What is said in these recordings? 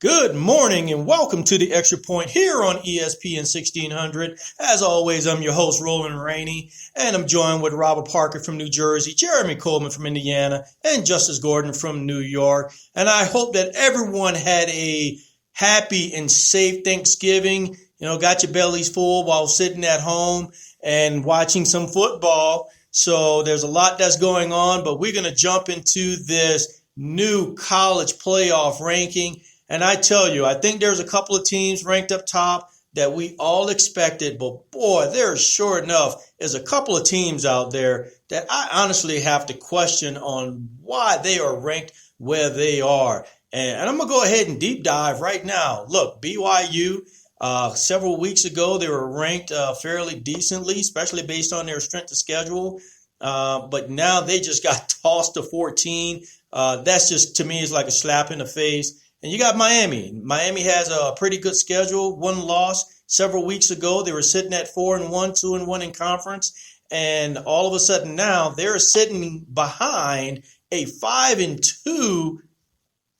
Good morning and welcome to the Extra Point here on ESPN 1600. As always, I'm your host, Roland Rainey, and I'm joined with Robert Parker from New Jersey, Jeremy Coleman from Indiana, and Justice Gordon from New York. And I hope that everyone had a happy and safe Thanksgiving, got your bellies full while sitting at home and watching some football. So there's a lot that's going on, but we're going to jump into this new college playoff ranking. And I tell you, I think there's a couple of teams ranked up top that we all expected. But boy, there sure enough is a couple of teams out there that I honestly have to question on why they are ranked where they are. And I'm going to go ahead and deep dive right now. Look, BYU, several weeks ago, they were ranked fairly decently, especially based on their strength of schedule. But now they just got tossed to 14. That's just, to me, is like a slap in the face. And you got Miami. Miami has a pretty good schedule. One loss several weeks ago. They were sitting at 4-1, 2-1 in conference. And all of a sudden now they're sitting behind a 5-2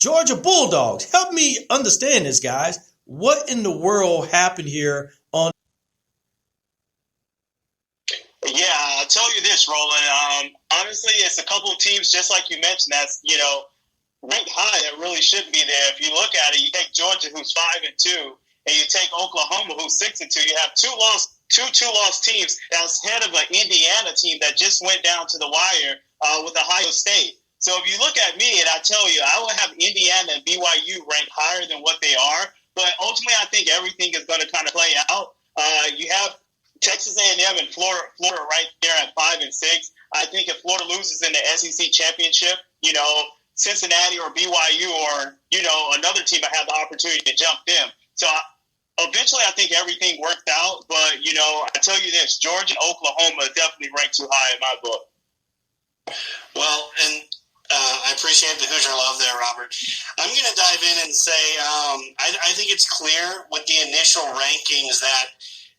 Georgia Bulldogs. Help me understand this, guys. What in the world happened here on? Yeah, I'll tell you this, Roland. Honestly, it's a couple of teams, just like you mentioned, that's, ranked high that really shouldn't be there. If you look at it, you take Georgia, who's 5-2, and you take Oklahoma, who's 6-2. You have two lost teams that's head of an Indiana team that just went down to the wire with Ohio State. So if you look at me, and I tell you, I would have Indiana and BYU ranked higher than what they are. But ultimately, I think everything is going to kind of play out. You have Texas A&M and Florida right there at 5 and 6. I think if Florida loses in the SEC championship, Cincinnati or BYU or, another team might have the opportunity to jump them. So eventually I think everything worked out. But, I tell you this, Georgia and Oklahoma are definitely ranked too high in my book. Well, and I appreciate the Hoosier love there, Robert. I'm going to dive in and say I think it's clear with the initial rankings that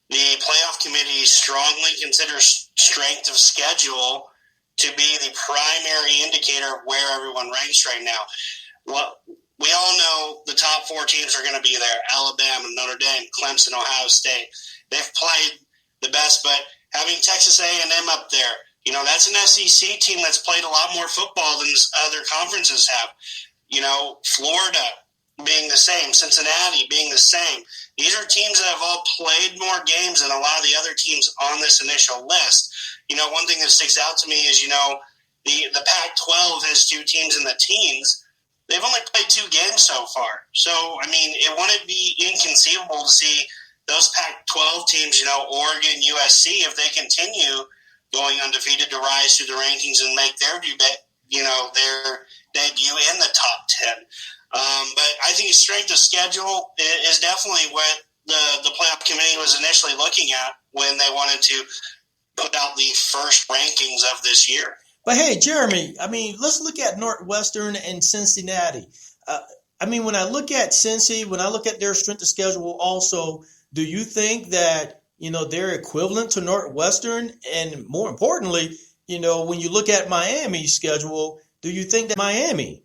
the playoff committee strongly considers strength of schedule to be the primary indicator of where everyone ranks right now. Well, we all know the top four teams are going to be there: Alabama, Notre Dame, Clemson, Ohio State. They've played the best, but having Texas A&M up there, that's an SEC team that's played a lot more football than other conferences have. Florida being the same, Cincinnati being the same. These are teams that have all played more games than a lot of the other teams on this initial list. One thing that sticks out to me is, the Pac-12 has two teams in the teens. They've only played 2 games so far. So, it wouldn't be inconceivable to see those Pac-12 teams, Oregon, USC, if they continue going undefeated, to rise through the rankings and make their debut in the top 10. But I think strength of schedule is definitely what the playoff committee was initially looking at when they wanted to put out the first rankings of this year. But hey, Jeremy, let's look at Northwestern and Cincinnati. When I look at Cincy, when I look at their strength of schedule also, do you think that, they're equivalent to Northwestern? And more importantly, when you look at Miami's schedule, do you think that Miami?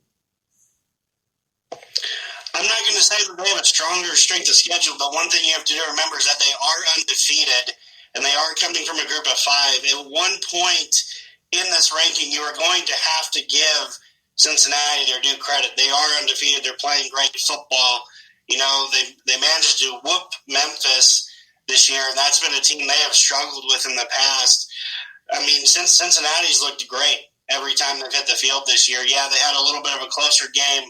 I'm not going to say that they have a stronger strength of schedule, but one thing you have to remember is that they are undefeated, and they are coming from a group of 5. At one point in this ranking, you are going to have to give Cincinnati their due credit. They are undefeated. They're playing great football. They managed to whoop Memphis this year, and that's been a team they have struggled with in the past. Since Cincinnati's looked great every time they've hit the field this year. Yeah, they had a little bit of a closer game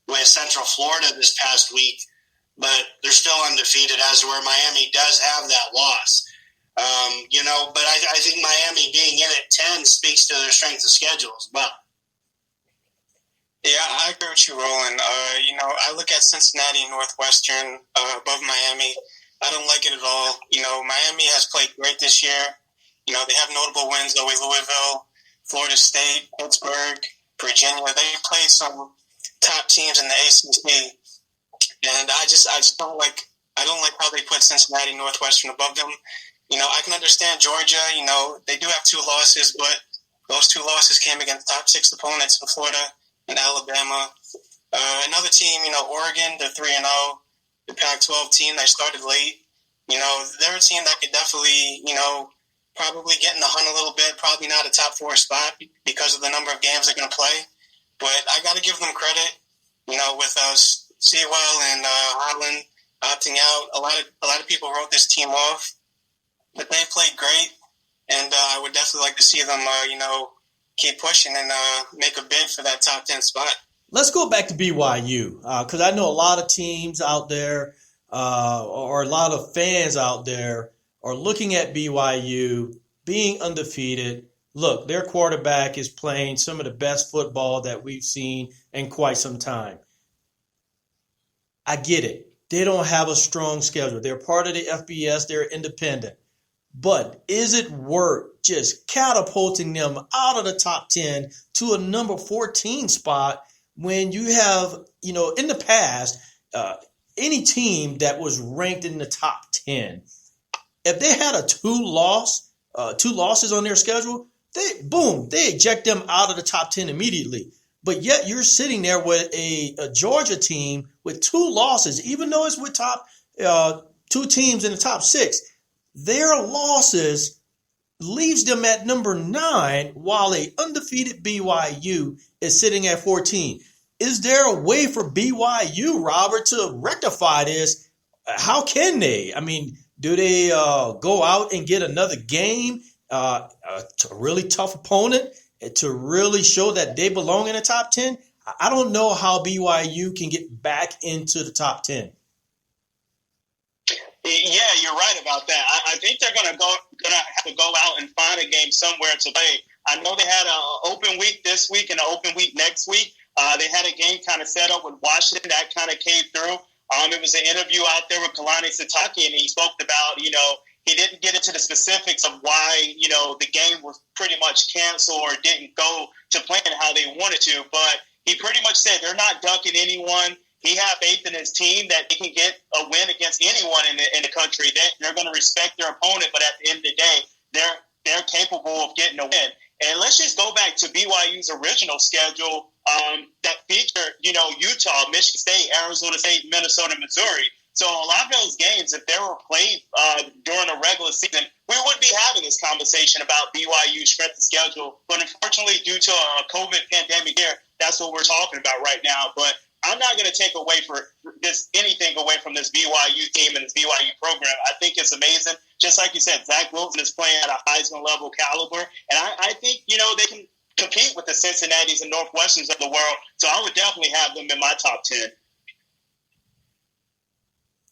with Central Florida this past week, but they're still undefeated, as where Miami does have that loss. But I think Miami being in at 10 speaks to their strength of schedule as well. Yeah, I agree with you, Roland. I look at Cincinnati and Northwestern above Miami. I don't like it at all. Miami has played great this year. They have notable wins over Louisville, Florida State, Pittsburgh, Virginia. They played some top teams in the ACC, and I just don't like how they put Cincinnati and Northwestern above them. I can understand Georgia. They do have 2 losses, but those 2 losses came against top 6 opponents in Florida and Alabama. Another team, Oregon, they're 3-0. The Pac-12 team, they started late. They're a team that could definitely, probably get in the hunt a little bit. Probably not a top 4 spot because of the number of games they're going to play. But I got to give them credit. With Sewell and Holland opting out, a lot of people wrote this team off. But they played great, and I would definitely like to see them, keep pushing and make a bid for that top 10 spot. Let's go back to BYU because I know a lot of teams out there or a lot of fans out there are looking at BYU being undefeated. Look, their quarterback is playing some of the best football that we've seen in quite some time. I get it. They don't have a strong schedule. They're part of the FBS. They're independent. But is it worth just catapulting them out of the top 10 to a number 14 spot when you have, in the past, any team that was ranked in the top 10, if they had two losses on their schedule, they eject them out of the top 10 immediately. But yet you're sitting there with a Georgia team with 2 losses, even though it's with top 2 teams in the top 6. Their losses leaves them at number 9 while a undefeated BYU is sitting at 14. Is there a way for BYU, Robert, to rectify this? How can they? I mean, do they go out and get another game, a really tough opponent, to really show that they belong in the top 10? I don't know how BYU can get back into the top 10. Yeah, you're right about that. I think they're gonna have to go out and find a game somewhere to play. I know they had an open week this week and an open week next week. They had a game kind of set up with Washington that kind of came through. It was an interview out there with Kalani Sitake, and he spoke about, he didn't get into the specifics of why, the game was pretty much canceled or didn't go to plan how they wanted to. But he pretty much said they're not dunking anyone. He had faith in his team that they can get a win against anyone in the country. They're going to respect their opponent, but at the end of the day, they're capable of getting a win. And let's just go back to BYU's original schedule that featured, Utah, Michigan State, Arizona State, Minnesota, Missouri. So a lot of those games, if they were played during a regular season, we wouldn't be having this conversation about BYU's strength of schedule. But unfortunately, due to a COVID pandemic here, that's what we're talking about right now. But I'm not going to take anything away from this BYU team and this BYU program. I think it's amazing. Just like you said, Zach Wilson is playing at a Heisman level caliber. And I think, they can compete with the Cincinnatis and Northwesterns of the world. So I would definitely have them in my top 10.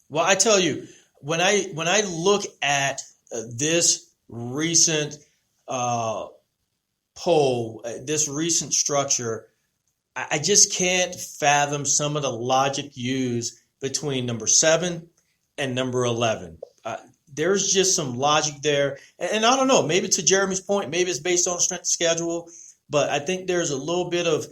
Well, I tell you, when I look at this recent poll, this recent structure, I just can't fathom some of the logic used between number 7 and number 11. There's just some logic there. And I don't know, maybe to Jeremy's point, maybe it's based on strength of schedule, but I think there's a little bit of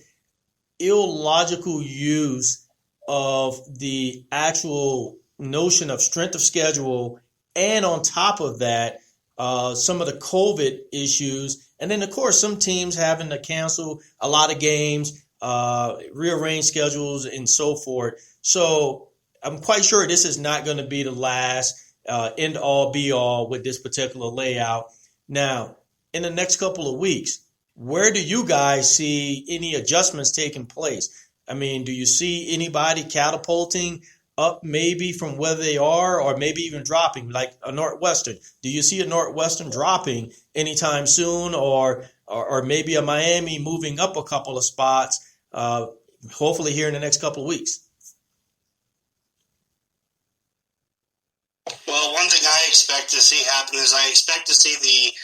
illogical use of the actual notion of strength of schedule. And on top of that, some of the COVID issues. And then, of course, some teams having to cancel a lot of games, rearrange schedules and so forth. So I'm quite sure this is not going to be the last end all be all with this particular layout. Now, in the next couple of weeks, where do you guys see any adjustments taking place? I mean, do you see anybody catapulting up maybe from where they are or maybe even dropping like a Northwestern? Do you see a Northwestern dropping anytime soon or maybe a Miami moving up a couple of spots? Hopefully here in the next couple of weeks. Well, one thing I expect to see happen is I expect to see the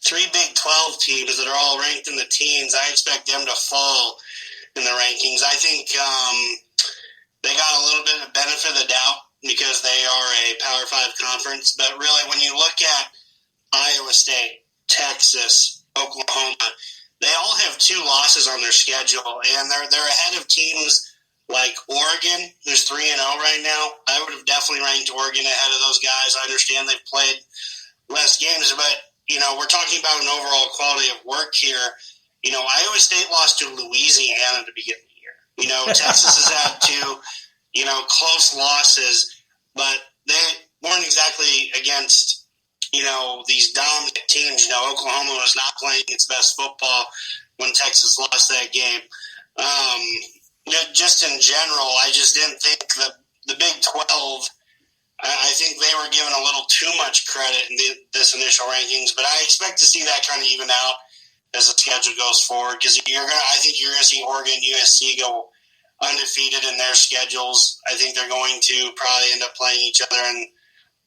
3 Big 12 teams that are all ranked in the teens. I expect them to fall in the rankings. I think they got a little bit of benefit of the doubt because they are a Power 5 conference. But really, when you look at Iowa State, Texas, Oklahoma, they all have 2 losses on their schedule, and they're ahead of teams like Oregon, who's 3-0 right now. I would have definitely ranked Oregon ahead of those guys. I understand they've played less games, but we're talking about an overall quality of work here. Iowa State lost to Louisiana to begin the year. Texas has had two, close losses, but they weren't exactly against, these dominant teams. Oklahoma was not playing its best football when Texas lost that game. Just in general, I just didn't think the Big 12, I think they were given a little too much credit in this initial rankings, but I expect to see that kind of even out as the schedule goes forward, because I think you're going to see Oregon, USC go undefeated in their schedules. I think they're going to probably end up playing each other, and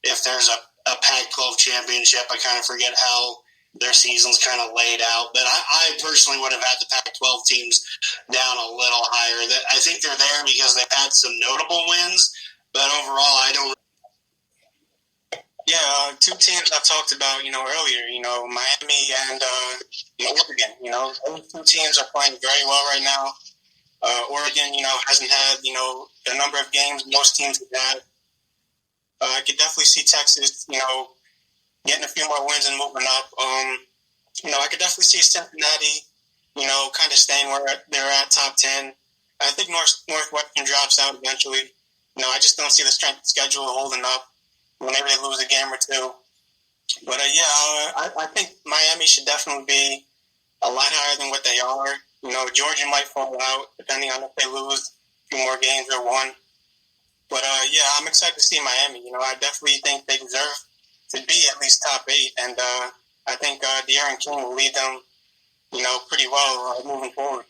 if there's a Pac-12 championship, I kind of forget how their season's kind of laid out. But I personally would have had the Pac-12 teams down a little higher. I think they're there because they've had some notable wins, but overall I don't. Yeah, two teams I talked about, earlier, Miami and Oregon. Those two teams are playing very well right now. Oregon, hasn't had, a number of games most teams have had. I could definitely see Texas, getting a few more wins and moving up. I could definitely see Cincinnati, kind of staying where they're at, top 10. I think Northwestern drops out eventually. I just don't see the strength of schedule holding up whenever they lose a game or two. But, I think Miami should definitely be a lot higher than what they are. Georgia might fall out depending on if they lose a few more games or one. But, I'm excited to see Miami. I definitely think they deserve to be at least top 8. And I think De'Aaron King will lead them, pretty well moving forward.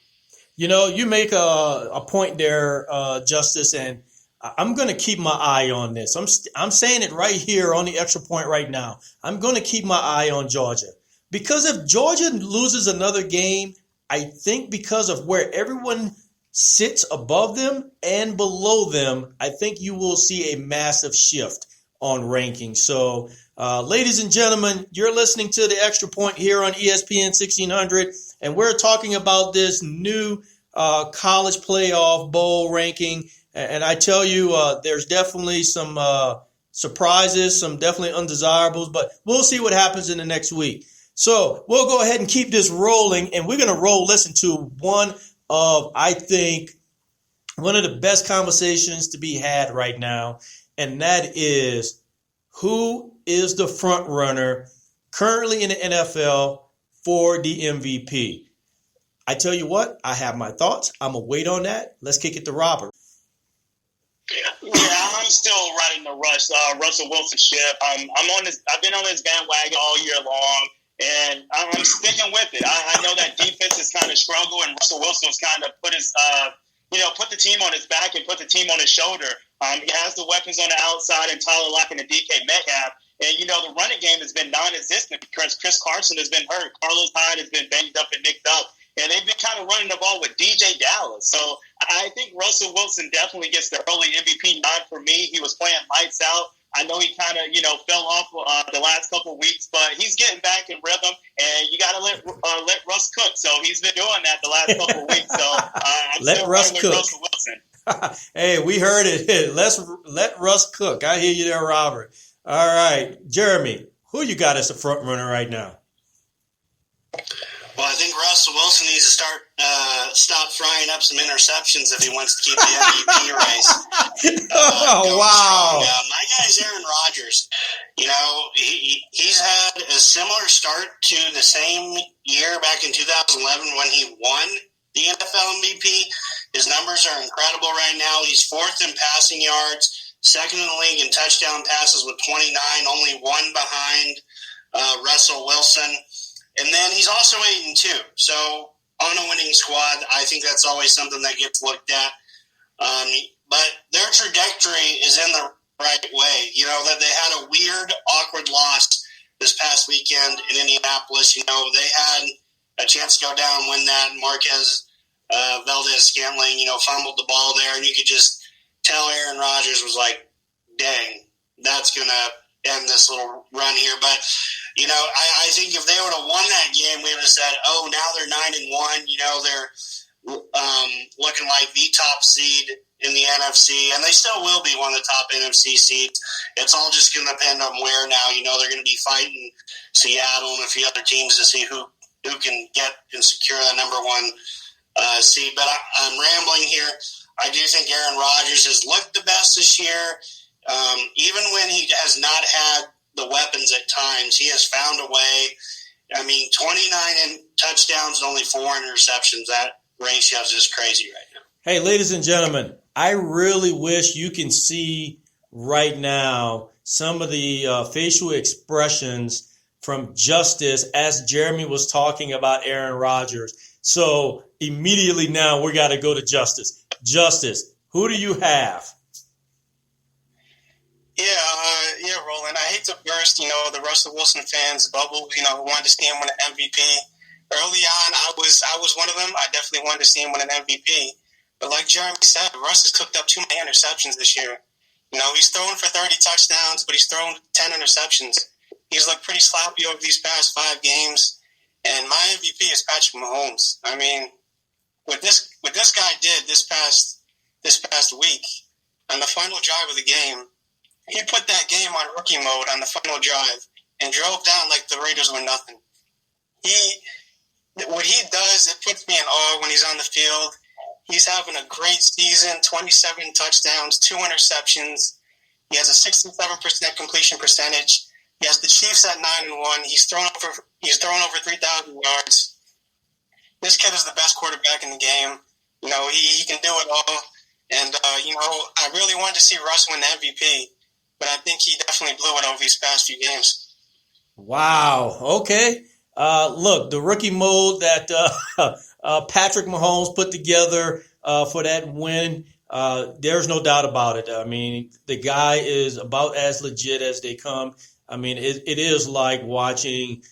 You make a point there, Justice, and I'm going to keep my eye on this. I'm saying it right here on the Extra Point right now. I'm going to keep my eye on Georgia. Because if Georgia loses another game, I think because of where everyone sits above them and below them, I think you will see a massive shift on rankings. So, ladies and gentlemen, you're listening to the Extra Point here on ESPN 1600, and we're talking about this new college playoff bowl ranking. And I tell you, there's definitely some surprises, some definitely undesirables, but we'll see what happens in the next week. So we'll go ahead and keep this rolling, and we're going to listen to one of the best conversations to be had right now, and that is who is the front runner currently in the NFL for the MVP. I tell you what, I have my thoughts. I'm going to wait on that. Let's kick it to Robert. Yeah, I'm still riding the Russell Wilson ship. I've been on this bandwagon all year long, and I'm sticking with it. I know that defense is kind of struggle, and Russell Wilson's kind of put the team on his back and put the team on his shoulder. He has the weapons on the outside, and Tyler Lockett and DK Metcalf. And, the running game has been non-existent because Chris Carson has been hurt. Carlos Hyde has been banged up and nicked up. And they've been kind of running the ball with DJ Dallas. So I think Russell Wilson definitely gets the early MVP nod for me. He was playing lights out. I know he kind of, fell off the last couple of weeks, but he's getting back in rhythm, and you got to let Russ cook. So he's been doing that the last couple of weeks. So I'm let still Russ running cook. with Russell Wilson. Hey, we heard it. Let Russ cook. I hear you there, Robert. All right, Jeremy, who you got as a front runner right now? Well, I think Russell Wilson needs to stop frying up some interceptions if he wants to keep the MVP race. Wow. My guy's Aaron Rodgers. He's had a similar start to the same year back in 2011 when he won the NFL MVP. His numbers are incredible right now. He's fourth in passing yards, second in the league in touchdown passes with 29, only one behind Russell Wilson. And then he's also 8-2. So on a winning squad, I think that's always something that gets looked at. But their trajectory is in the right way. That they had a weird, awkward loss this past weekend in Indianapolis. They had a chance to go down and win that. Marquez Valdez-Scantling, fumbled the ball there. And you could just tell Aaron Rodgers was like, dang, that's going to end this little run here. But I think if they would have won that game, we would have said, oh, now they're 9-1. They're looking like the top seed in the NFC, and they still will be one of the top NFC seeds. It's all just going to depend on where now. They're going to be fighting Seattle and a few other teams to see who can get and secure the number one seed. But I'm rambling here. I do think Aaron Rodgers has looked the best this year. Even when he has not had the weapons at times, he has found a way. I mean, 29 touchdowns and only 4 interceptions. That ratio is just crazy right now. Hey, ladies and gentlemen, I really wish you can see right now some of the facial expressions from Justice as Jeremy was talking about Aaron Rodgers. So immediately now we got to go to Justice. Justice, who do you have? Yeah, Roland. I hate to burst, the Russell Wilson fans' bubble, who wanted to see him win an MVP. Early on, I was one of them. I definitely wanted to see him win an MVP. But like Jeremy said, Russ has cooked up too many interceptions this year. He's thrown for 30 touchdowns, but he's thrown 10 interceptions. He's looked pretty sloppy over these past 5 games. And my MVP is Patrick Mahomes. I mean, what this guy did this past week on the final drive of the game, he put that game on rookie mode on the final drive and drove down like the Raiders were nothing. What he does, it puts me in awe when he's on the field. He's having a great season, 27 touchdowns, 2 interceptions. He has a 67% completion percentage. He has the Chiefs at 9-1. He's thrown over 3,000 yards. This kid is the best quarterback in the game. He can do it all. And, I really wanted to see Russ win the MVP, but I think he definitely blew it over these past few games. Wow. Okay. Look, the rookie mode that Patrick Mahomes put together for that win, there's no doubt about it. I mean, the guy is about as legit as they come. I mean, it is like watching,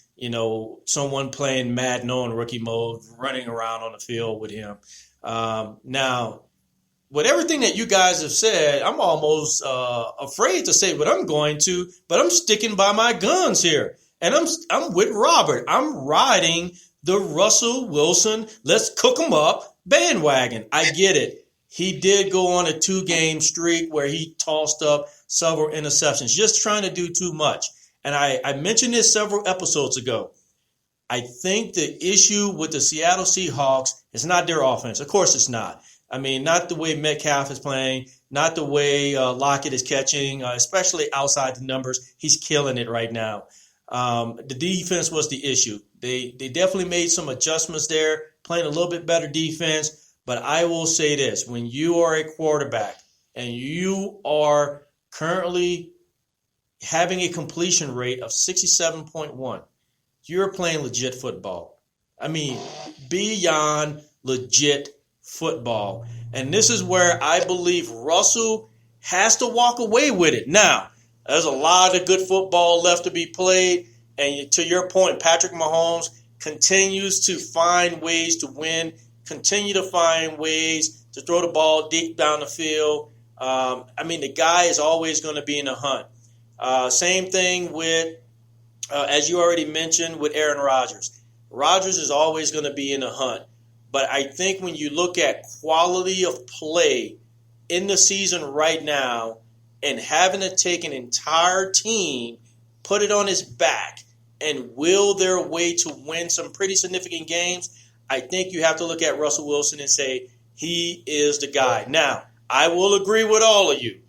someone playing Madden on rookie mode, running around on the field with him. Now, with everything that you guys have said, I'm almost afraid to say what I'm going to, but I'm sticking by my guns here. And I'm with Robert. I'm riding the Russell Wilson, let's cook him up bandwagon. I get it. He did go on a 2-game streak where he tossed up several interceptions, just trying to do too much. And I mentioned this several episodes ago. I think the issue with the Seattle Seahawks is not their offense. Of course it's not. I mean, not the way Metcalf is playing, not the way Lockett is catching, especially outside the numbers. He's killing it right now. The defense was the issue. They definitely made some adjustments there, playing a little bit better defense. But I will say this, when you are a quarterback and you are currently having a completion rate of 67.1, you're playing legit football. I mean, beyond legit football. And this is where I believe Russell has to walk away with it. Now, there's a lot of good football left to be played. And to your point, Patrick Mahomes continues to find ways to win, continue to find ways to throw the ball deep down the field. The guy is always going to be in the hunt. Same thing with, as you already mentioned, with Aaron Rodgers. Rodgers is always going to be in the hunt. But I think when you look at quality of play in the season right now and having to take an entire team, put it on his back, and will their way to win some pretty significant games, I think you have to look at Russell Wilson and say he is the guy. Now, I will agree with all of you.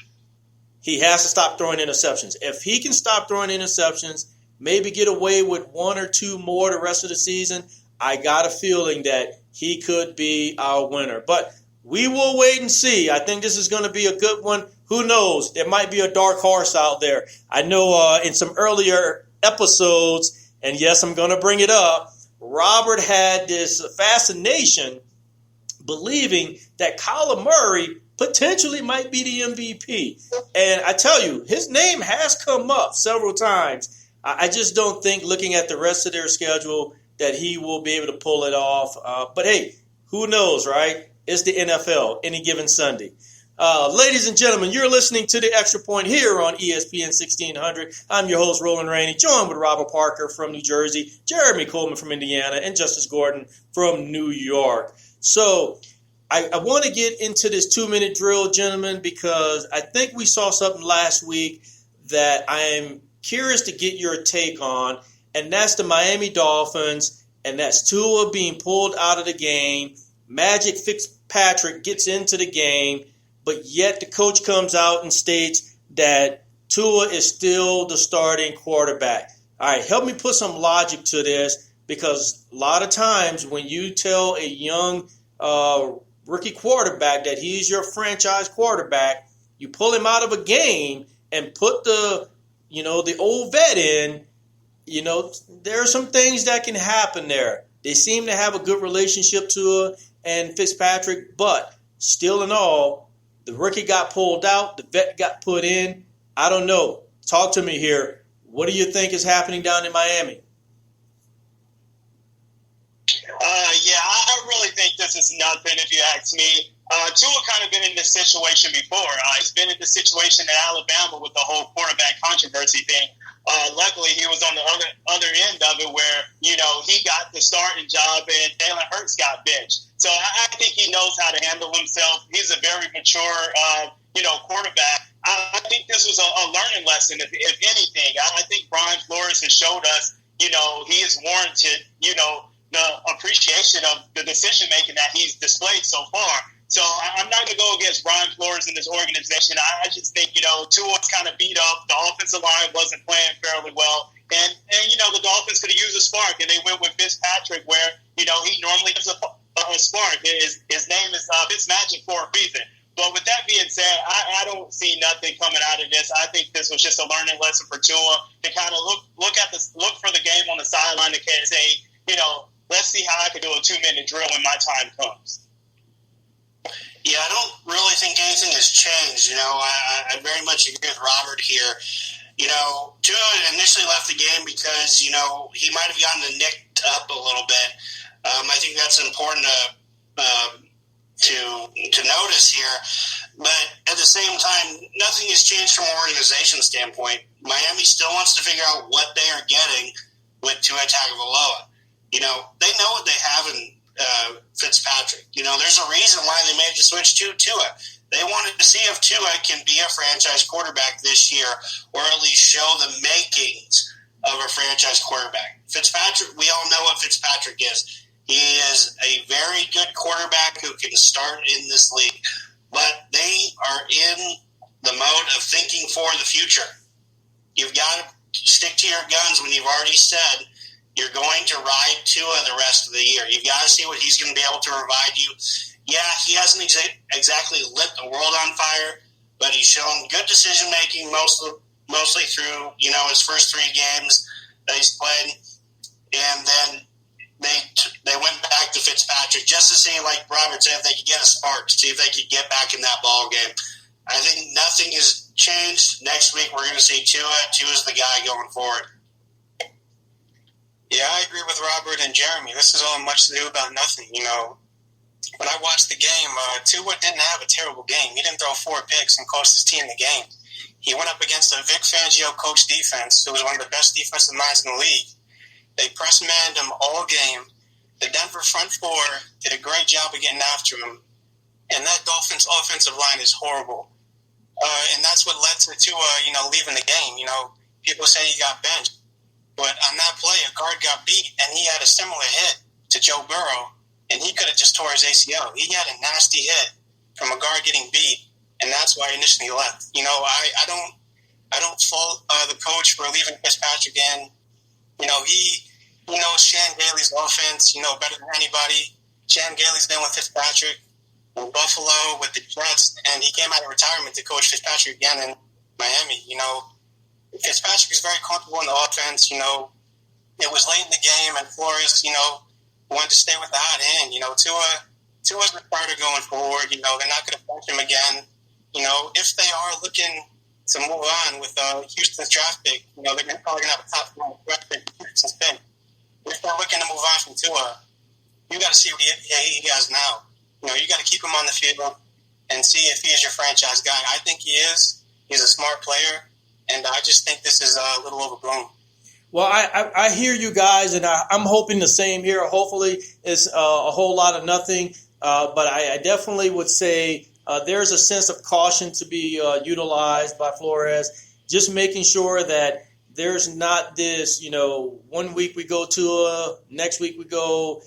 He has to stop throwing interceptions. If he can stop throwing interceptions, maybe get away with 1 or 2 more the rest of the season, I got a feeling that he could be our winner. But we will wait and see. I think this is going to be a good one. Who knows? There might be a dark horse out there. I know in some earlier episodes, and yes, I'm going to bring it up, Robert had this fascination believing that Kyler Murray potentially might be the MVP. And I tell you, his name has come up several times. I just don't think, looking at the rest of their schedule, that he will be able to pull it off. But hey, who knows, right? It's the NFL any given Sunday. Ladies and gentlemen, you're listening to The Extra Point here on ESPN 1600. I'm your host, Roland Rainey, joined with Robert Parker from New Jersey, Jeremy Coleman from Indiana, and Justice Gordon from New York. So I want to get into this 2-minute drill, gentlemen, because I think we saw something last week that I'm curious to get your take on, and that's the Miami Dolphins, and that's Tua being pulled out of the game, Magic Fitzpatrick gets into the game, but yet the coach comes out and states that Tua is still the starting quarterback. All right, help me put some logic to this, because a lot of times when you tell a young rookie quarterback that he's your franchise quarterback, you pull him out of a game and put the old vet in, there are some things that can happen there. They seem to have a good relationship, Tua and Fitzpatrick, but still in all, the rookie got pulled out, the vet got put in. I don't know. Talk to me here. What do you think is happening down in Miami? I really think this is nothing, if you ask me. Tua kind of been in this situation before. He's been in this situation in Alabama with the whole quarterback controversy thing. Luckily, he was on the other end of it where, he got the starting job and Jalen Hurts got benched. So I think he knows how to handle himself. He's a very mature, quarterback. I think this was a learning lesson, if anything. I think Brian Flores has showed us, he is warranted, the appreciation of the decision-making that he's displayed so far. So I'm not going to go against Brian Flores in this organization. I just think, Tua's kind of beat up. The offensive line wasn't playing fairly well. And the Dolphins could have used a spark, and they went with Fitzpatrick where, he normally gives a spark. His name is Fitzmagic for a reason. But with that being said, I don't see nothing coming out of this. I think this was just a learning lesson for Tua to kind of look for the game on the sideline and say, let's see how I can do a 2-minute drill when my time comes. Yeah, I don't really think anything has changed. I very much agree with Robert here. Tua initially left the game because, he might have gotten nicked up a little bit. I think that's important to notice here. But at the same time, nothing has changed from an organization standpoint. Miami still wants to figure out what they are getting with Tua Tagovailoa. They know what they have in Fitzpatrick. There's a reason why they made the switch to Tua. They wanted to see if Tua can be a franchise quarterback this year, or at least show the makings of a franchise quarterback. Fitzpatrick, we all know what Fitzpatrick is. He is a very good quarterback who can start in this league, but they are in the mode of thinking for the future. You've got to stick to your guns when you've already said you're going to ride Tua the rest of the year. You've got to see what he's going to be able to provide you. Yeah, he hasn't exactly lit the world on fire, but he's shown good decision-making mostly through, his first 3 games that he's played. And then they went back to Fitzpatrick just to see, like Robert said, if they could get a spark, to see if they could get back in that ball game. I think nothing has changed. Next week we're going to see Tua. Tua's the guy going forward. Yeah, I agree with Robert and Jeremy. This is all much to do about nothing, When I watched the game, Tua didn't have a terrible game. He didn't throw 4 picks and cost his team the game. He went up against a Vic Fangio coach defense, who was one of the best defensive minds in the league. They press-manned him all game. The Denver front 4 did a great job of getting after him. And that Dolphins offensive line is horrible. And that's what led to Tua, leaving the game. People say he got benched. But on that play, a guard got beat, and he had a similar hit to Joe Burrow, and he could have just tore his ACL. He had a nasty hit from a guard getting beat, and that's why he initially left. I don't fault the coach for leaving Fitzpatrick in. He knows Shan Gailey's offense, better than anybody. Shan Gailey's been with Fitzpatrick in Buffalo with the Jets, and he came out of retirement to coach Fitzpatrick again in Miami. Fitzpatrick is very comfortable in the offense. It was late in the game, and Flores, wanted to stay with the hot hand. Tua's the starter going forward. They're not going to bench him again. If they are looking to move on with Houston's draft pick, they're probably going to have a top 5 draft pick. If they're looking to move on from Tua, you got to see what he has now. You got to keep him on the field and see if he is your franchise guy. I think he is. He's a smart player. And I just think this is a little overblown. Well, I hear you guys, and I'm hoping the same here. Hopefully it's a whole lot of nothing. But I definitely would say there's a sense of caution to be utilized by Flores, just making sure that there's not this, 1 week we go to next week we go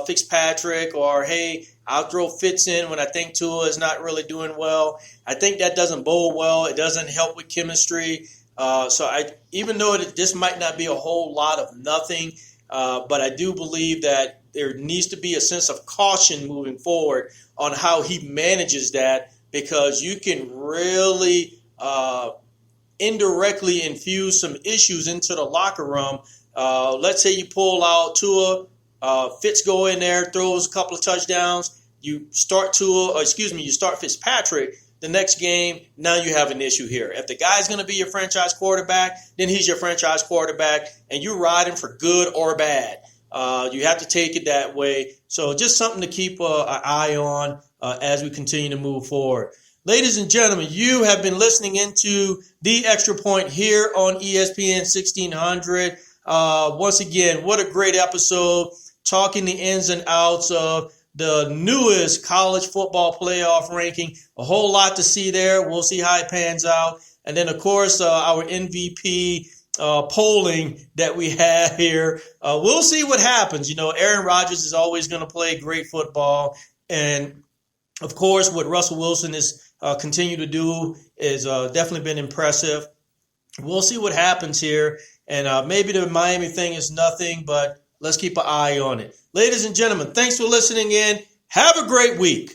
Fitzpatrick, or, hey, I'll throw Fitz in when I think Tua is not really doing well. I think that doesn't bode well. It doesn't help with chemistry. Even though this might not be a whole lot of nothing, but I do believe that there needs to be a sense of caution moving forward on how he manages that, because you can really indirectly infuse some issues into the locker room. Let's say you pull out Tua, Fitz go in there, throws a couple of touchdowns. You start you start Fitzpatrick the next game. Now you have an issue here. If the guy's going to be your franchise quarterback, then he's your franchise quarterback, and you ride him for good or bad. You have to take it that way. So just something to keep an eye on as we continue to move forward. Ladies and gentlemen, you have been listening into The Extra Point here on ESPN 1600. Once again, what a great episode, talking the ins and outs of the newest college football playoff ranking. A whole lot to see there. We'll see how it pans out. And then, of course, our MVP polling that we have here. We'll see what happens. Aaron Rodgers is always going to play great football. And, of course, what Russell Wilson is continue to do is definitely been impressive. We'll see what happens here. And maybe the Miami thing is nothing, but let's keep an eye on it. Ladies and gentlemen, thanks for listening in. Have a great week.